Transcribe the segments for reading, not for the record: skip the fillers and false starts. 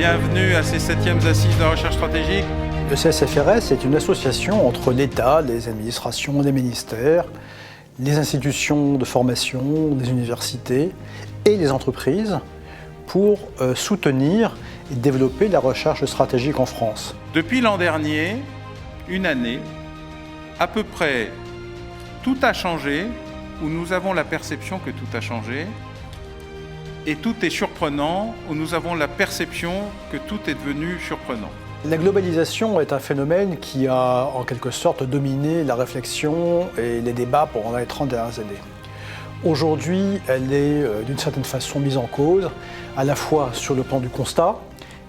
Bienvenue à ces 7e assises de la recherche stratégique. Le CSFRS est une association entre l'État, les administrations, les ministères, les institutions de formation, les universités et les entreprises pour soutenir et développer la recherche stratégique en France. Depuis l'an dernier, une année, à peu près tout a changé, où nous avons la perception que tout a changé, et tout est surprenant, où nous avons la perception que tout est devenu surprenant. La globalisation est un phénomène qui a en quelque sorte dominé la réflexion et les débats pendant les 30 dernières années. Aujourd'hui, elle est d'une certaine façon mise en cause, à la fois sur le plan du constat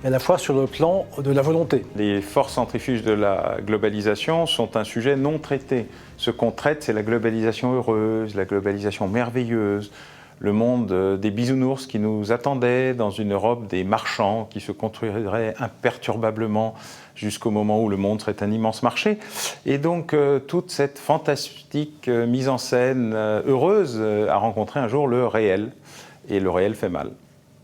et à la fois sur le plan de la volonté. Les forces centrifuges de la globalisation sont un sujet non traité. Ce qu'on traite, c'est la globalisation heureuse, la globalisation merveilleuse, le monde des bisounours qui nous attendaient dans une Europe des marchands qui se construiraient imperturbablement jusqu'au moment où le monde serait un immense marché. Et donc toute cette fantastique mise en scène heureuse a rencontré un jour le réel, et le réel fait mal.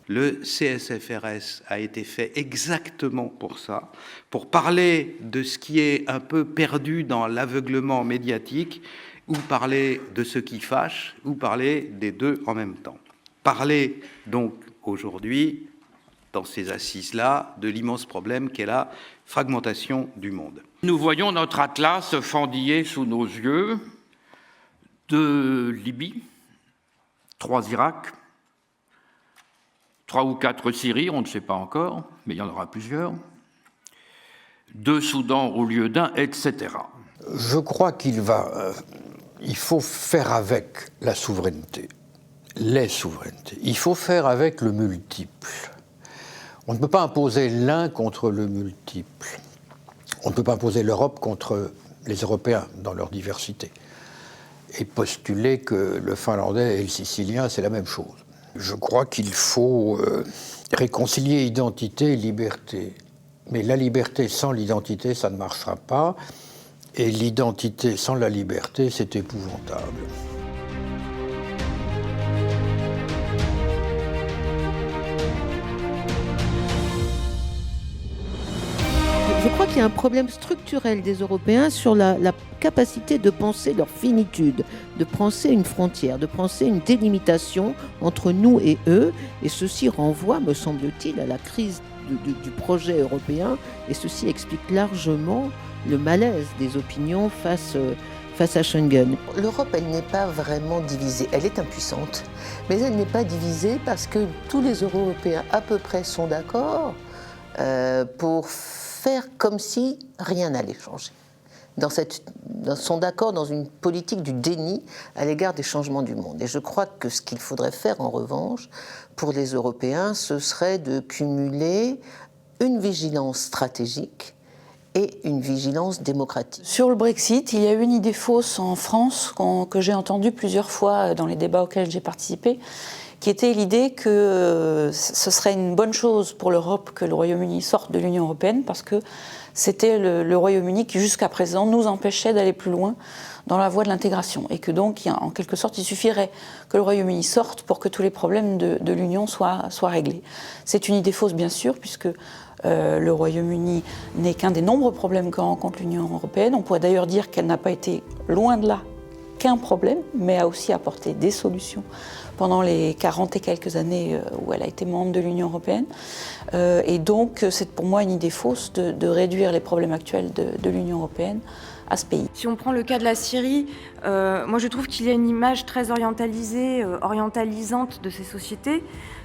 Le CSFRS a été fait exactement pour ça, pour parler de ce qui est un peu perdu dans l'aveuglement médiatique, ou parler de ce qui fâche, ou parler des deux en même temps. Parler donc aujourd'hui, dans ces assises-là, de l'immense problème qu'est la fragmentation du monde. Nous voyons notre atlas fendiller sous nos yeux, 2 Libye, 3 Irak, 3 ou 4 Syrie, on ne sait pas encore, mais il y en aura plusieurs, 2 Soudan au lieu d'un, etc. Je crois qu'il faut faire avec la souveraineté, les souverainetés. Il faut faire avec le multiple. On ne peut pas imposer l'un contre le multiple. On ne peut pas imposer l'Europe contre les Européens dans leur diversité. Et postuler que le Finlandais et le Sicilien, c'est la même chose. Je crois qu'il faut réconcilier identité et liberté. Mais la liberté sans l'identité, ça ne marchera pas. Et l'identité sans la liberté, c'est épouvantable. Je crois qu'il y a un problème structurel des Européens sur la capacité de penser leur finitude, de penser une frontière, de penser une délimitation entre nous et eux. Et ceci renvoie, me semble-t-il, à la crise du projet européen. Et ceci explique largement le malaise des opinions face à Schengen. L'Europe, elle n'est pas vraiment divisée. Elle est impuissante, mais elle n'est pas divisée parce que tous les Européens à peu près sont d'accord pour faire comme si rien n'allait changer. Sont d'accord dans une politique du déni à l'égard des changements du monde. Et je crois que ce qu'il faudrait faire en revanche pour les Européens, ce serait de cumuler une vigilance stratégique et une vigilance démocratique. Sur le Brexit, il y a une idée fausse en France que j'ai entendue plusieurs fois dans les débats auxquels j'ai participé, qui était l'idée que ce serait une bonne chose pour l'Europe que le Royaume-Uni sorte de l'Union européenne, parce que c'était le Royaume-Uni qui, jusqu'à présent, nous empêchait d'aller plus loin dans la voie de l'intégration. Et que donc, en quelque sorte, il suffirait que le Royaume-Uni sorte pour que tous les problèmes de l'Union soient réglés. C'est une idée fausse, bien sûr, puisque le Royaume-Uni n'est qu'un des nombreux problèmes que rencontre l'Union européenne. On pourrait d'ailleurs dire qu'elle n'a pas été, loin de là, qu'un problème, mais a aussi apporté des solutions pendant les 40 et quelques années où elle a été membre de l'Union européenne. Et donc, c'est pour moi une idée fausse de réduire les problèmes actuels de l'Union européenne à ce pays. Si on prend le cas de la Syrie, moi je trouve qu'il y a une image très orientalisante de ces sociétés.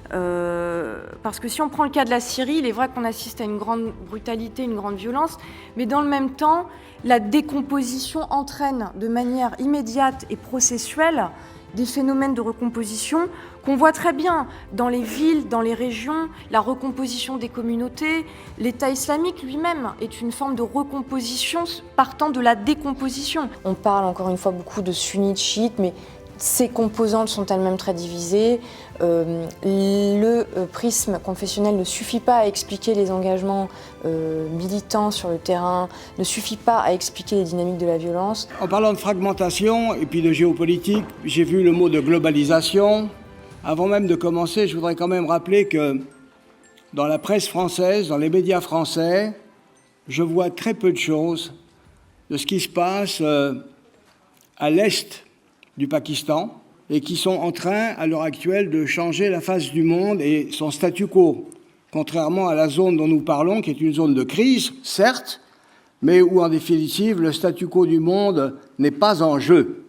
Parce que si on prend le cas de la Syrie, il est vrai qu'on assiste à une grande brutalité, une grande violence, mais dans le même temps, la décomposition entraîne de manière immédiate et processuelle des phénomènes de recomposition qu'on voit très bien dans les villes, dans les régions, la recomposition des communautés. L'État islamique lui-même est une forme de recomposition partant de la décomposition. On parle encore une fois beaucoup de sunnites, chiites, mais ces composantes sont elles-mêmes très divisées. Le prisme confessionnel ne suffit pas à expliquer les engagements militants sur le terrain, ne suffit pas à expliquer les dynamiques de la violence. En parlant de fragmentation et puis de géopolitique, j'ai vu le mot de globalisation. Avant même de commencer, je voudrais quand même rappeler que dans la presse française, dans les médias français, je vois très peu de choses de ce qui se passe à l'est du Pakistan et qui sont en train, à l'heure actuelle, de changer la face du monde et son statu quo, contrairement à la zone dont nous parlons, qui est une zone de crise, certes, mais où, en définitive, le statu quo du monde n'est pas en jeu.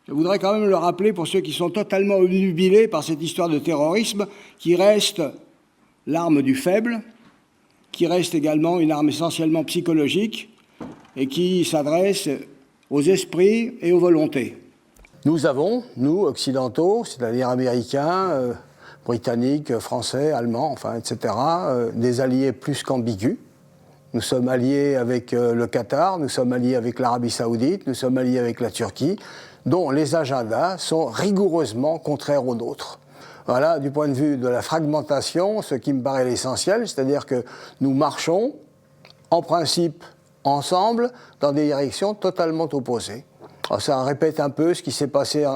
Je voudrais quand même le rappeler pour ceux qui sont totalement obnubilés par cette histoire de terrorisme, qui reste l'arme du faible, qui reste également une arme essentiellement psychologique et qui s'adresse aux esprits et aux volontés. Nous avons, nous, occidentaux, c'est-à-dire américains, britanniques, français, allemands, enfin, etc., des alliés plus qu'ambigus. Nous sommes alliés avec le Qatar, nous sommes alliés avec l'Arabie Saoudite, nous sommes alliés avec la Turquie, dont les agendas sont rigoureusement contraires aux nôtres. Voilà, du point de vue de la fragmentation, ce qui me paraît l'essentiel, c'est-à-dire que nous marchons, en principe, ensemble, dans des directions totalement opposées. Alors, ça répète un peu ce qui s'est passé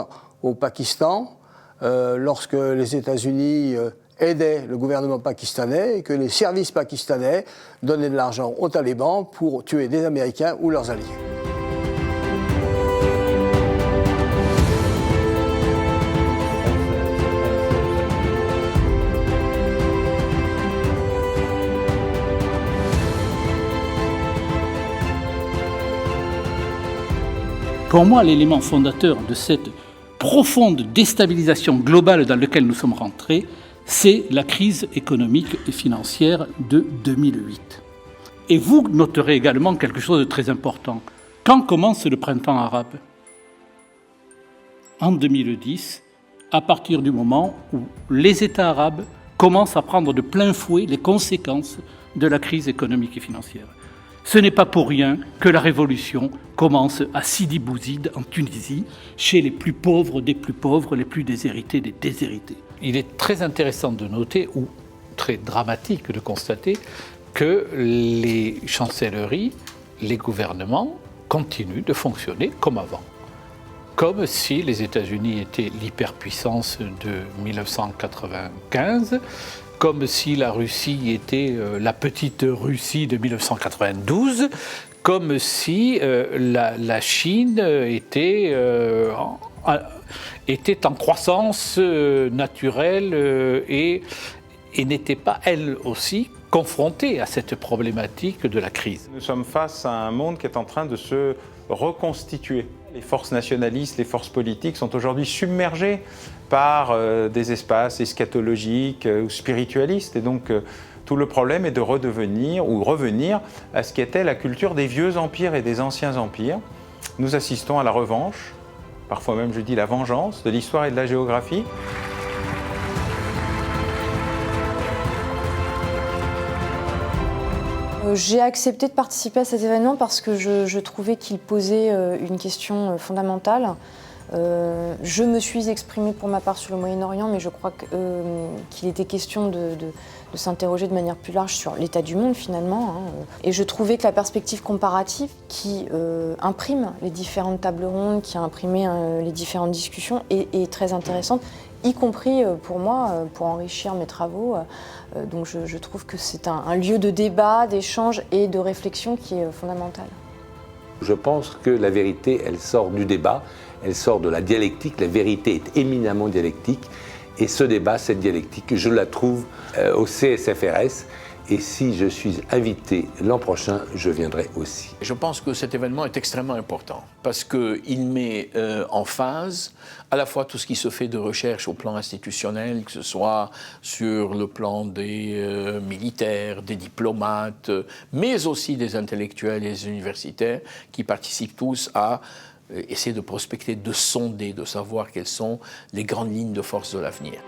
au Pakistan, lorsque les États-Unis aidaient le gouvernement pakistanais et que les services pakistanais donnaient de l'argent aux talibans pour tuer des Américains ou leurs alliés. Pour moi, l'élément fondateur de cette profonde déstabilisation globale dans laquelle nous sommes rentrés, c'est la crise économique et financière de 2008. Et vous noterez également quelque chose de très important. Quand commence le printemps arabe ? En 2010, à partir du moment où les États arabes commencent à prendre de plein fouet les conséquences de la crise économique et financière. Ce n'est pas pour rien que la révolution commence à Sidi Bouzid, en Tunisie, chez les plus pauvres des plus pauvres, les plus déshérités des déshérités. Il est très intéressant de noter, ou très dramatique de constater, que les chancelleries, les gouvernements continuent de fonctionner comme avant. Comme si les États-Unis étaient l'hyperpuissance de 1995, comme si la Russie était la petite Russie de 1992, comme si la Chine était en croissance naturelle et n'était pas, elle aussi, confrontée à cette problématique de la crise. Nous sommes face à un monde qui est en train de se reconstituer. Les forces nationalistes, les forces politiques sont aujourd'hui submergées par des espaces eschatologiques ou spiritualistes. Et donc, tout le problème est de redevenir ou revenir à ce qu'était la culture des vieux empires et des anciens empires. Nous assistons à la revanche, parfois même je dis la vengeance, de l'histoire et de la géographie. J'ai accepté de participer à cet événement parce que je trouvais qu'il posait une question fondamentale. Je me suis exprimée pour ma part sur le Moyen-Orient, mais je crois qu'il était question de s'interroger de manière plus large sur l'état du monde finalement. Et je trouvais que la perspective comparative qui imprime les différentes tables rondes, qui a imprimé les différentes discussions est très intéressante, y compris pour moi, pour enrichir mes travaux. Donc je trouve que c'est un lieu de débat, d'échange et de réflexion qui est fondamental. Je pense que la vérité, elle sort du débat, elle sort de la dialectique. La vérité est éminemment dialectique. Et ce débat, cette dialectique, je la trouve au CSFRS. Et si je suis invité l'an prochain, je viendrai aussi. Je pense que cet événement est extrêmement important parce qu'il met en phase à la fois tout ce qui se fait de recherche au plan institutionnel, que ce soit sur le plan des militaires, des diplomates, mais aussi des intellectuels et des universitaires qui participent tous à essayer de prospecter, de sonder, de savoir quelles sont les grandes lignes de force de l'avenir.